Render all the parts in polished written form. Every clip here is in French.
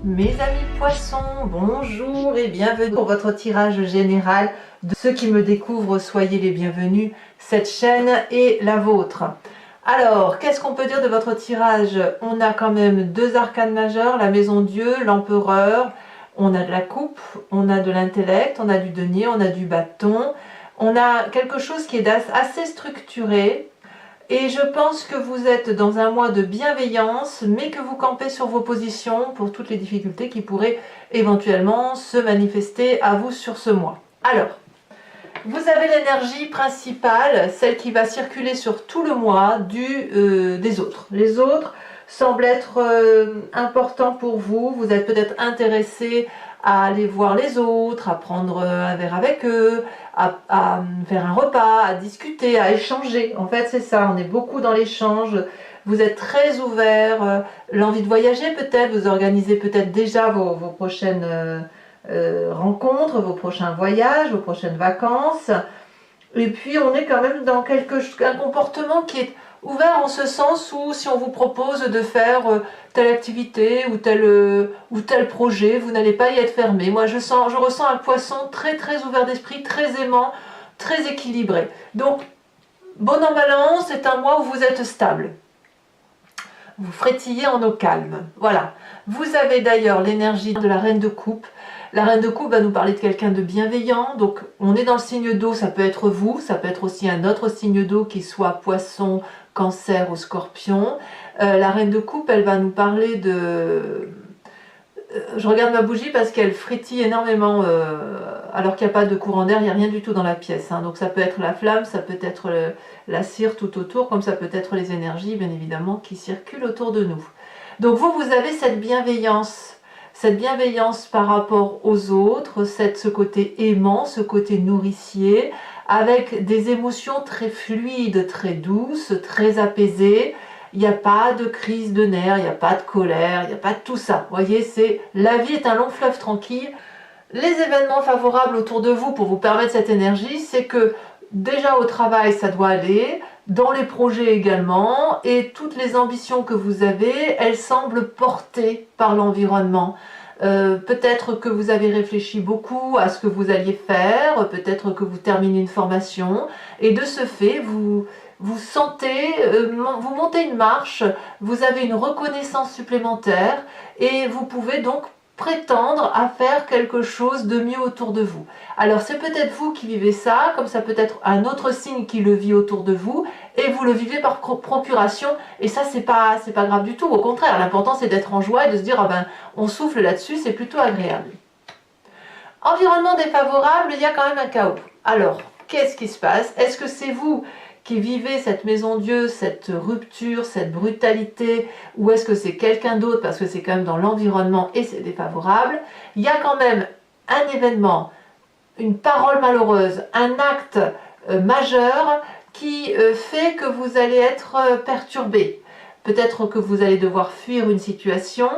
Mes amis poissons, bonjour et bienvenue pour votre tirage général. De ceux qui me découvrent, soyez les bienvenus. Cette chaîne est la vôtre. Alors, qu'est-ce qu'on peut dire de votre tirage? On a quand même deux arcanes majeures, la maison Dieu, l'empereur. On a de la coupe, on a de l'intellect, on a du denier, on a du bâton. On a quelque chose qui est assez structuré. Et je pense que vous êtes dans un mois de bienveillance, mais que vous campez sur vos positions pour toutes les difficultés qui pourraient éventuellement se manifester à vous sur ce mois. Alors, vous avez l'énergie principale, celle qui va circuler sur tout le mois des autres. Les autres semblent être importants pour vous. Vous êtes peut-être intéressé à aller voir les autres, à prendre un verre avec eux, à faire un repas, à discuter, à échanger. En fait, c'est ça, on est beaucoup dans l'échange. Vous êtes très ouvert, l'envie de voyager peut-être, vous organisez peut-être déjà vos prochaines rencontres, vos prochains voyages, vos prochaines vacances. Et puis, on est quand même dans un comportement qui est ouvert en ce sens où si on vous propose de faire telle activité ou tel projet, vous n'allez pas y être fermé. Moi, je ressens un poisson très très ouvert d'esprit, très aimant, très équilibré. Donc, bon an mal an, c'est un mois où vous êtes stable. Vous frétillez en eau calme. Voilà. Vous avez d'ailleurs l'énergie de la reine de coupe. La reine de coupe va nous parler de quelqu'un de bienveillant. Donc, on est dans le signe d'eau, ça peut être vous, ça peut être aussi un autre signe d'eau qui soit poisson, cancer ou scorpion. La reine de coupe, elle va nous parler de... Je regarde ma bougie parce qu'elle frétille énormément, alors qu'il n'y a pas de courant d'air, il n'y a rien du tout dans la pièce. Hein. Donc ça peut être la flamme, ça peut être la cire tout autour, comme ça peut être les énergies, bien évidemment, qui circulent autour de nous. Donc vous avez cette bienveillance par rapport aux autres, ce côté aimant, ce côté nourricier, avec des émotions très fluides, très douces, très apaisées. Il n'y a pas de crise de nerfs, il n'y a pas de colère, il n'y a pas de tout ça. Vous voyez, la vie est un long fleuve tranquille. Les événements favorables autour de vous pour vous permettre cette énergie, c'est que déjà au travail, ça doit aller, dans les projets également, et toutes les ambitions que vous avez, elles semblent portées par l'environnement. Peut-être que vous avez réfléchi beaucoup à ce que vous alliez faire, peut-être que vous terminez une formation, et de ce fait, vous sentez, vous montez une marche, vous avez une reconnaissance supplémentaire, et vous pouvez donc prétendre à faire quelque chose de mieux autour de vous. Alors c'est peut-être vous qui vivez ça, comme ça peut être un autre signe qui le vit autour de vous, et vous le vivez par procuration, et ça c'est pas grave du tout, au contraire, l'important c'est d'être en joie et de se dire, ah ben, on souffle là-dessus, c'est plutôt agréable. Environnement défavorable, il y a quand même un chaos. Alors, qu'est-ce qui se passe? Est-ce que c'est vous qui vivez cette maison Dieu, cette rupture, cette brutalité, ou est-ce que c'est quelqu'un d'autre parce que c'est quand même dans l'environnement et c'est défavorable? Il y a quand même un événement, une parole malheureuse, un acte majeur qui fait que vous allez être perturbé. Peut-être que vous allez devoir fuir une situation,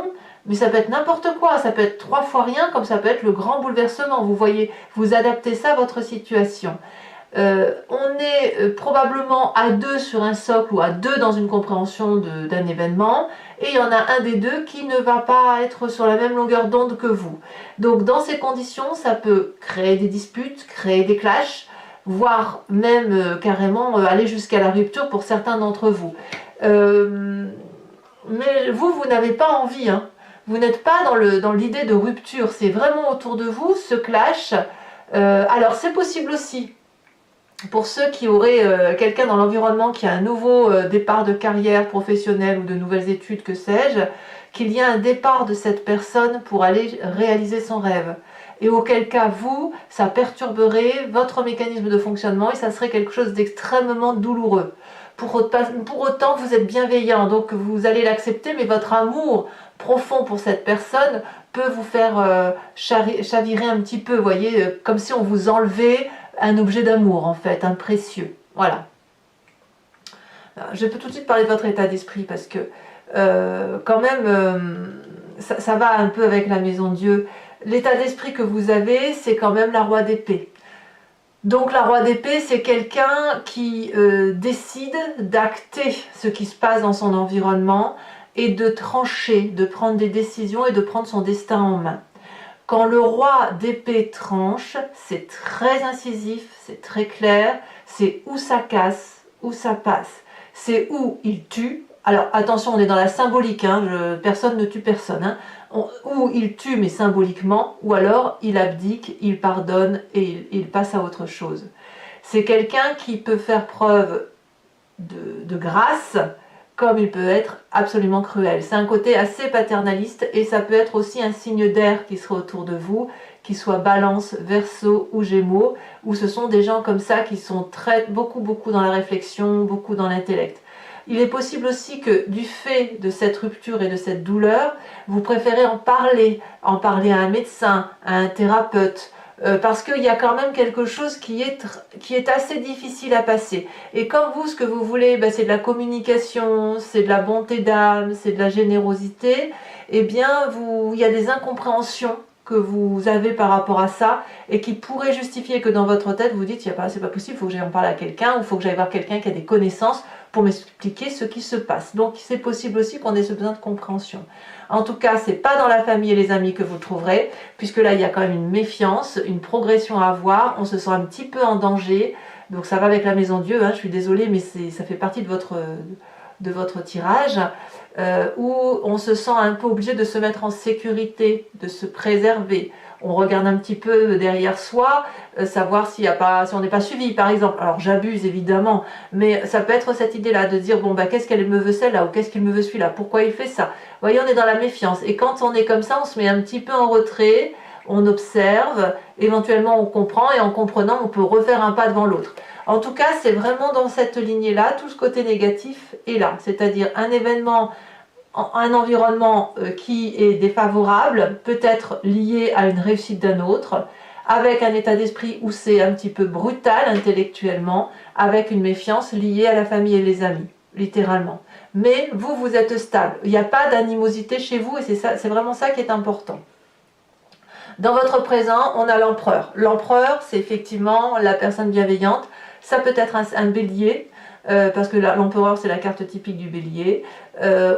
mais ça peut être n'importe quoi, ça peut être 3 fois rien, comme ça peut être le grand bouleversement. Vous voyez, vous adaptez ça à votre situation. On est probablement à 2 sur un socle ou à 2 dans une compréhension d'un événement, et il y en a un des deux qui ne va pas être sur la même longueur d'onde que vous. Donc dans ces conditions, ça peut créer des disputes, créer des clashs, voire même carrément aller jusqu'à la rupture pour certains d'entre vous. Mais vous n'avez pas envie, hein. Vous n'êtes pas dans l'idée de rupture, c'est vraiment autour de vous ce clash. Alors c'est possible aussi, pour ceux qui auraient quelqu'un dans l'environnement qui a un nouveau départ de carrière professionnelle ou de nouvelles études, que sais-je, qu'il y a un départ de cette personne pour aller réaliser son rêve. Et auquel cas, vous, ça perturberait votre mécanisme de fonctionnement et ça serait quelque chose d'extrêmement douloureux. Pour autant, vous êtes bienveillant, donc vous allez l'accepter, mais votre amour profond pour cette personne peut vous faire chavirer un petit peu, vous voyez, comme si on vous enlevait un objet d'amour en fait, un précieux. Voilà. Je peux tout de suite parler de votre état d'esprit parce que quand même ça va un peu avec la maison Dieu. L'état d'esprit que vous avez, c'est quand même la roi d'épée. Donc la roi d'épée, c'est quelqu'un qui décide d'acter ce qui se passe dans son environnement et de trancher, de prendre des décisions et de prendre son destin en main. Quand le roi d'épée tranche, c'est très incisif, c'est très clair, c'est où ça casse, où ça passe. C'est où il tue. Alors attention, on est dans la symbolique, hein, personne ne tue personne. Hein. Où il tue, mais symboliquement, ou alors il abdique, il pardonne et il passe à autre chose. C'est quelqu'un qui peut faire preuve de grâce, comme il peut être absolument cruel. C'est un côté assez paternaliste et ça peut être aussi un signe d'air qui serait autour de vous, qui soit Balance, Verseau ou Gémeaux, où ce sont des gens comme ça qui sont beaucoup dans la réflexion, beaucoup dans l'intellect. Il est possible aussi que du fait de cette rupture et de cette douleur, vous préférez en parler à un médecin, à un thérapeute, parce qu'il y a quand même quelque chose qui est assez difficile à passer. Et comme vous, ce que vous voulez, c'est de la communication, c'est de la bonté d'âme, c'est de la générosité, eh bien, il y a des incompréhensions que vous avez par rapport à ça et qui pourraient justifier que dans votre tête, vous dites, c'est pas possible, il faut que j'aille en parler à quelqu'un ou il faut que j'aille voir quelqu'un qui a des connaissances pour m'expliquer ce qui se passe. Donc, c'est possible aussi qu'on ait ce besoin de compréhension. En tout cas, c'est pas dans la famille et les amis que vous trouverez, puisque là, il y a quand même une méfiance, une progression à avoir, on se sent un petit peu en danger, donc ça va avec la maison Dieu, hein, je suis désolée, mais ça fait partie de votre tirage, où on se sent un peu obligé de se mettre en sécurité, de se préserver. On regarde un petit peu derrière soi, savoir si on n'est pas suivi, par exemple. Alors j'abuse évidemment, mais ça peut être cette idée-là de dire, bon, qu'est-ce qu'elle me veut celle-là, ou qu'est-ce qu'il me veut celui-là, pourquoi il fait ça. Vous voyez, on est dans la méfiance. Et quand on est comme ça, on se met un petit peu en retrait, on observe, éventuellement on comprend, et en comprenant, on peut refaire un pas devant l'autre. En tout cas, c'est vraiment dans cette lignée-là, tout ce côté négatif est là. C'est-à-dire un événement, un environnement qui est défavorable, peut-être lié à une réussite d'un autre, avec un état d'esprit où c'est un petit peu brutal intellectuellement, avec une méfiance liée à la famille et les amis, littéralement. Mais vous êtes stable. Il n'y a pas d'animosité chez vous et c'est vraiment ça qui est important. Dans votre présent, on a l'empereur. L'empereur, c'est effectivement la personne bienveillante. Ça peut être un bélier, parce que l'empereur, c'est la carte typique du bélier,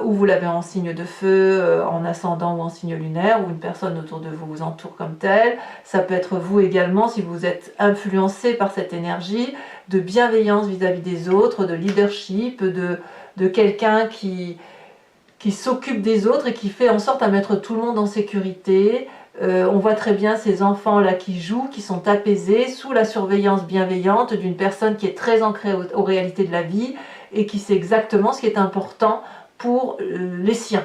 où vous l'avez en signe de feu, en ascendant ou en signe lunaire, ou une personne autour de vous vous entoure comme telle. Ça peut être vous également, si vous êtes influencé par cette énergie de bienveillance vis-à-vis des autres, de leadership, de quelqu'un qui s'occupe des autres et qui fait en sorte à mettre tout le monde en sécurité. On voit très bien ces enfants-là qui jouent, qui sont apaisés, sous la surveillance bienveillante d'une personne qui est très ancrée aux réalités de la vie et qui sait exactement ce qui est important pour les siens.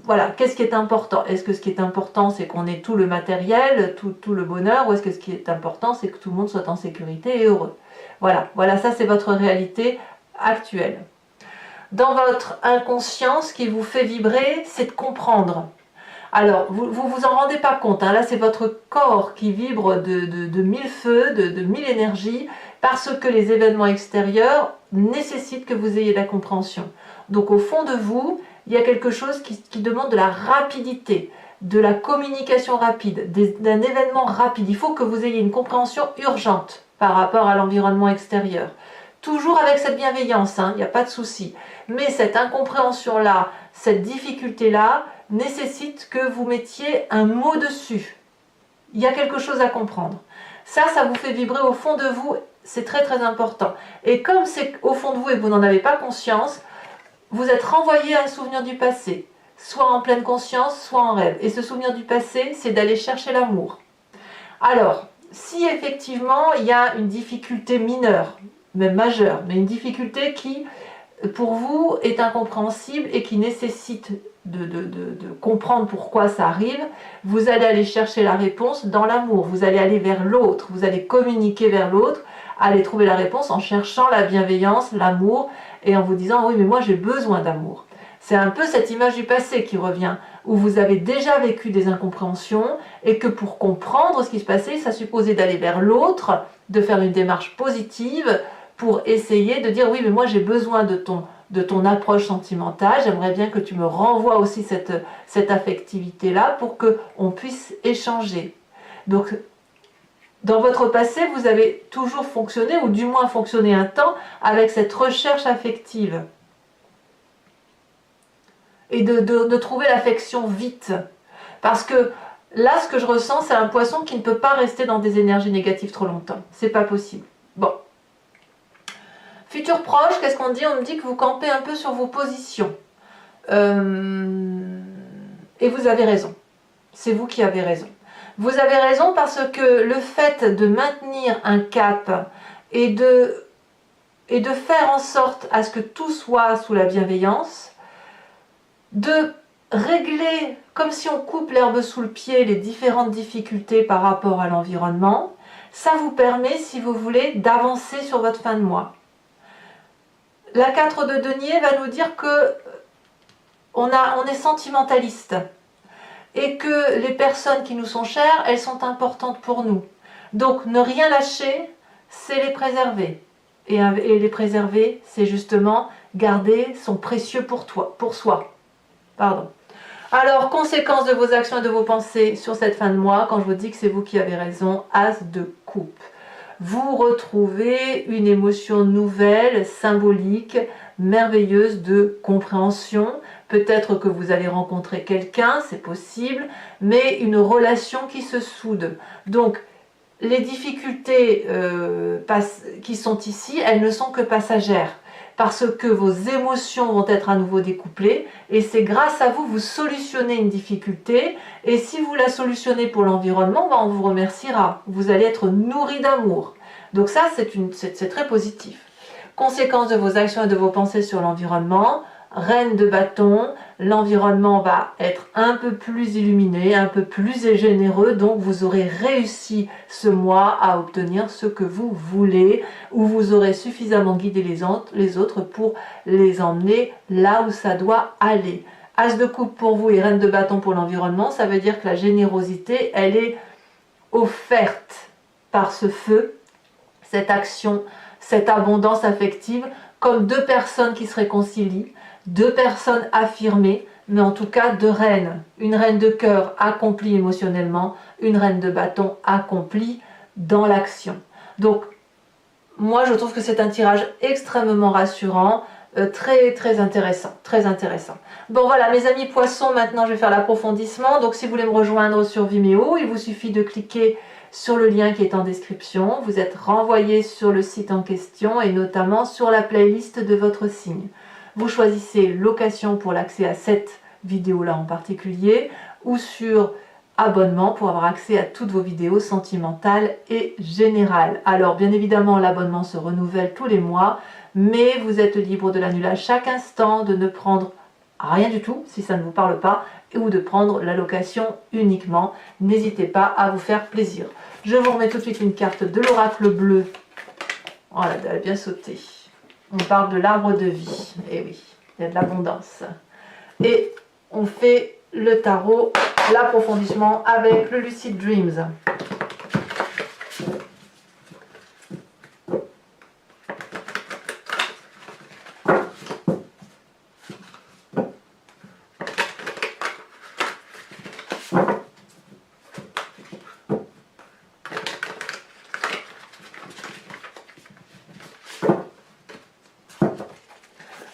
Voilà, qu'est-ce qui est important? Est-ce que ce qui est important, c'est qu'on ait tout le matériel, tout le bonheur, ou est-ce que ce qui est important, c'est que tout le monde soit en sécurité et heureux? Voilà, ça c'est votre réalité actuelle. Dans votre inconscient, ce qui vous fait vibrer, c'est de comprendre. Alors, vous vous en rendez pas compte, hein, là c'est votre corps qui vibre de mille feux, de mille énergies, parce que les événements extérieurs nécessitent que vous ayez la compréhension. Donc au fond de vous, il y a quelque chose qui demande de la rapidité, de la communication rapide, d'un événement rapide. Il faut que vous ayez une compréhension urgente par rapport à l'environnement extérieur. Toujours avec cette bienveillance, il n'y a pas de souci. Mais cette incompréhension-là, cette difficulté-là, nécessite que vous mettiez un mot dessus. Il y a quelque chose à comprendre. Ça vous fait vibrer au fond de vous, c'est très très important. Et comme c'est au fond de vous et que vous n'en avez pas conscience, vous êtes renvoyé à un souvenir du passé, soit en pleine conscience, soit en rêve. Et ce souvenir du passé, c'est d'aller chercher l'amour. Alors, si effectivement il y a une difficulté mineure, même majeure, mais une difficulté qui, pour vous, est incompréhensible et qui nécessite de comprendre pourquoi ça arrive, vous allez aller chercher la réponse dans l'amour, vous allez aller vers l'autre, vous allez communiquer vers l'autre, aller trouver la réponse en cherchant la bienveillance, l'amour, et en vous disant, oui mais moi j'ai besoin d'amour. C'est un peu cette image du passé qui revient, où vous avez déjà vécu des incompréhensions, et que pour comprendre ce qui se passait, ça supposait d'aller vers l'autre, de faire une démarche positive, pour essayer de dire, oui mais moi j'ai besoin de ton approche sentimentale, j'aimerais bien que tu me renvoies aussi cette affectivité-là pour qu'on puisse échanger. Donc, dans votre passé, vous avez toujours fonctionné, ou du moins fonctionné un temps, avec cette recherche affective. et de trouver l'affection vite. Parce que là, ce que je ressens, c'est un poisson qui ne peut pas rester dans des énergies négatives trop longtemps. C'est pas possible. Bon. Futur proche, qu'est-ce qu'on dit? On me dit que vous campez un peu sur vos positions. Et vous avez raison. C'est vous qui avez raison. Vous avez raison parce que le fait de maintenir un cap et de faire en sorte à ce que tout soit sous la bienveillance, de régler, comme si on coupe l'herbe sous le pied, les différentes difficultés par rapport à l'environnement, ça vous permet, si vous voulez, d'avancer sur votre fin de mois. La 4 de denier va nous dire que on est sentimentaliste et que les personnes qui nous sont chères, elles sont importantes pour nous. Donc ne rien lâcher, c'est les préserver. Et les préserver, c'est justement garder son précieux pour soi. Pardon. Alors, conséquence de vos actions et de vos pensées sur cette fin de mois, quand je vous dis que c'est vous qui avez raison, As de coupe. Vous retrouvez une émotion nouvelle, symbolique, merveilleuse de compréhension. Peut-être que vous allez rencontrer quelqu'un, c'est possible, mais une relation qui se soude. Donc, les difficultés qui sont ici, elles ne sont que passagères. Parce que vos émotions vont être à nouveau découplées et c'est grâce à vous, vous solutionnez une difficulté et si vous la solutionnez pour l'environnement, on vous remerciera. Vous allez être nourri d'amour. Donc ça, c'est très positif. Conséquence de vos actions et de vos pensées sur l'environnement, reine de bâton, l'environnement va être un peu plus illuminé, un peu plus généreux, donc vous aurez réussi ce mois à obtenir ce que vous voulez, ou vous aurez suffisamment guidé les autres pour les emmener là où ça doit aller. As de coupe pour vous et reine de bâton pour l'environnement, ça veut dire que la générosité, elle est offerte par ce feu, cette action, cette abondance affective, comme deux personnes qui se réconcilient, deux personnes affirmées, mais en tout cas deux reines. Une reine de cœur accomplie émotionnellement, une reine de bâton accomplie dans l'action. Donc, moi je trouve que c'est un tirage extrêmement rassurant, très intéressant, très intéressant. Bon voilà mes amis poissons, maintenant je vais faire l'approfondissement. Donc si vous voulez me rejoindre sur Vimeo, il vous suffit de cliquer sur le lien qui est en description. Vous êtes renvoyé sur le site en question et notamment sur la playlist de votre signe. Vous choisissez location pour l'accès à cette vidéo-là en particulier ou sur abonnement pour avoir accès à toutes vos vidéos sentimentales et générales. Alors bien évidemment l'abonnement se renouvelle tous les mois, mais vous êtes libre de l'annuler à chaque instant, de ne prendre rien du tout si ça ne vous parle pas ou de prendre la location uniquement. N'hésitez pas à vous faire plaisir. Je vous remets tout de suite une carte de l'oracle bleu. Oh là, elle a bien sauté. On parle de l'arbre de vie. Et oui, il y a de l'abondance. Et on fait le tarot, l'approfondissement avec le Lucid Dreams.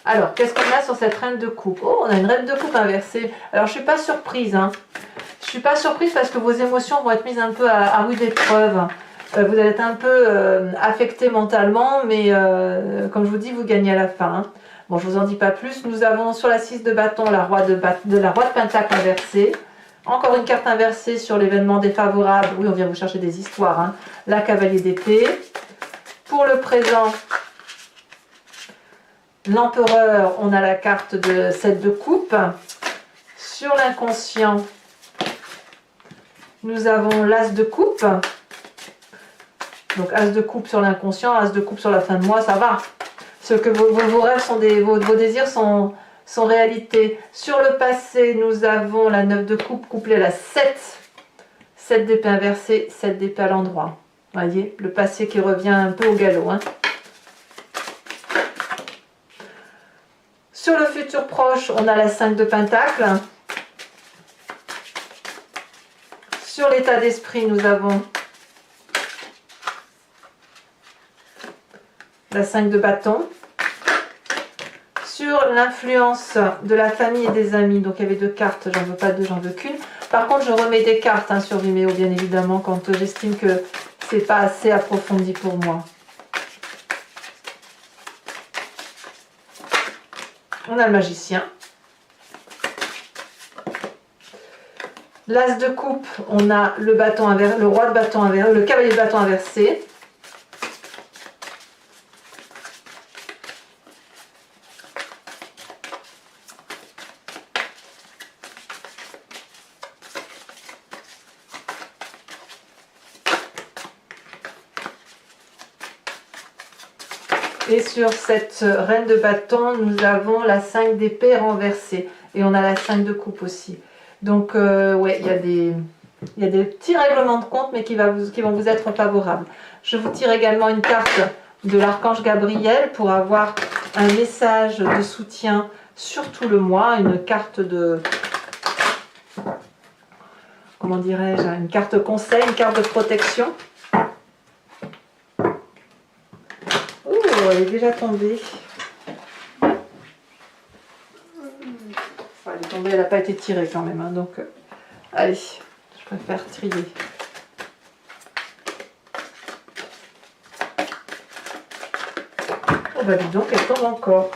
Alors, qu'est-ce qu'on a sur cette reine de coupe? Oh, on a une reine de coupe inversée. Alors, je ne suis pas surprise. Hein. Je ne suis pas surprise parce que vos émotions vont être mises un peu à rude épreuve. Vous allez être un peu affecté mentalement, mais comme je vous dis, vous gagnez à la fin. Hein. Bon, je ne vous en dis pas plus. Nous avons sur la 6 de bâton la roi de pentacle inversée. Encore une carte inversée sur l'événement défavorable. Oui, on vient vous chercher des histoires. Hein. La cavalier d'épée. Pour le présent... L'empereur, on a la carte de 7 de coupe. Sur l'inconscient, nous avons l'as de coupe. Donc as de coupe sur l'inconscient, as de coupe sur la fin de mois, ça va. Ce que vos rêves sont vos désirs sont réalité. Sur le passé, nous avons la 9 de coupe couplée à la 7. 7 d'épée inversée, 7 d'épée à l'endroit. Vous voyez, le passé qui revient un peu au galop. Hein. Sur le futur proche, on a la 5 de pentacle. Sur l'état d'esprit, nous avons la 5 de bâton. sur l'influence de la famille et des amis. Donc il y avait 2 cartes, j'en veux pas 2, j'en veux qu'une. Par contre, je remets des cartes hein, sur Vimeo, bien évidemment, quand j'estime que c'est pas assez approfondi pour moi. On a le magicien. L'as de coupe, on a le bâton inversé, le roi de bâton inversé, le cavalier de bâton inversé. Et sur cette reine de bâton, nous avons la 5 d'épée renversée. Et on a la 5 de coupe aussi. Donc, ouais, il y a des petits règlements de compte, mais qui vont vous être favorables. Je vous tire également une carte de l'archange Gabriel pour avoir un message de soutien sur tout le mois. Une carte de... Comment dirais-je? Une carte conseil, une carte de protection. Elle est déjà tombée. Enfin, elle est tombée, elle n'a pas été tirée quand même. Hein, donc, allez, je préfère trier. Oh bah dis donc, elle tombe encore.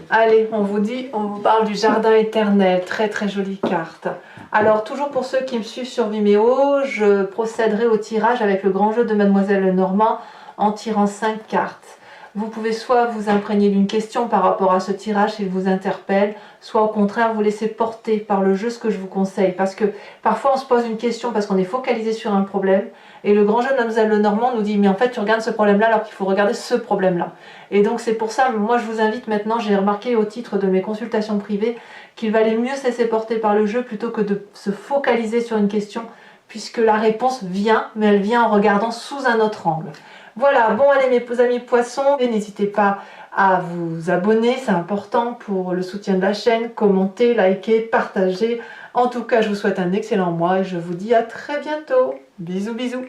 Allez, on vous parle du jardin éternel. Très très jolie carte. Alors, toujours pour ceux qui me suivent sur Vimeo, je procéderai au tirage avec le grand jeu de Mademoiselle Lenormand en tirant 5 cartes. Vous pouvez soit vous imprégner d'une question par rapport à ce tirage s'il vous interpelle, soit au contraire vous laisser porter par le jeu ce que je vous conseille. Parce que parfois on se pose une question parce qu'on est focalisé sur un problème et le grand jeu de Mademoiselle Lenormand nous dit mais en fait tu regardes ce problème-là alors qu'il faut regarder ce problème-là. Et donc c'est pour ça, moi je vous invite maintenant, j'ai remarqué au titre de mes consultations privées qu'il valait mieux se laisser porter par le jeu plutôt que de se focaliser sur une question puisque la réponse vient, mais elle vient en regardant sous un autre angle. Voilà, bon allez mes amis poissons, n'hésitez pas à vous abonner, c'est important pour le soutien de la chaîne, commenter, liker, partager. En tout cas, je vous souhaite un excellent mois et je vous dis à très bientôt. Bisous bisous.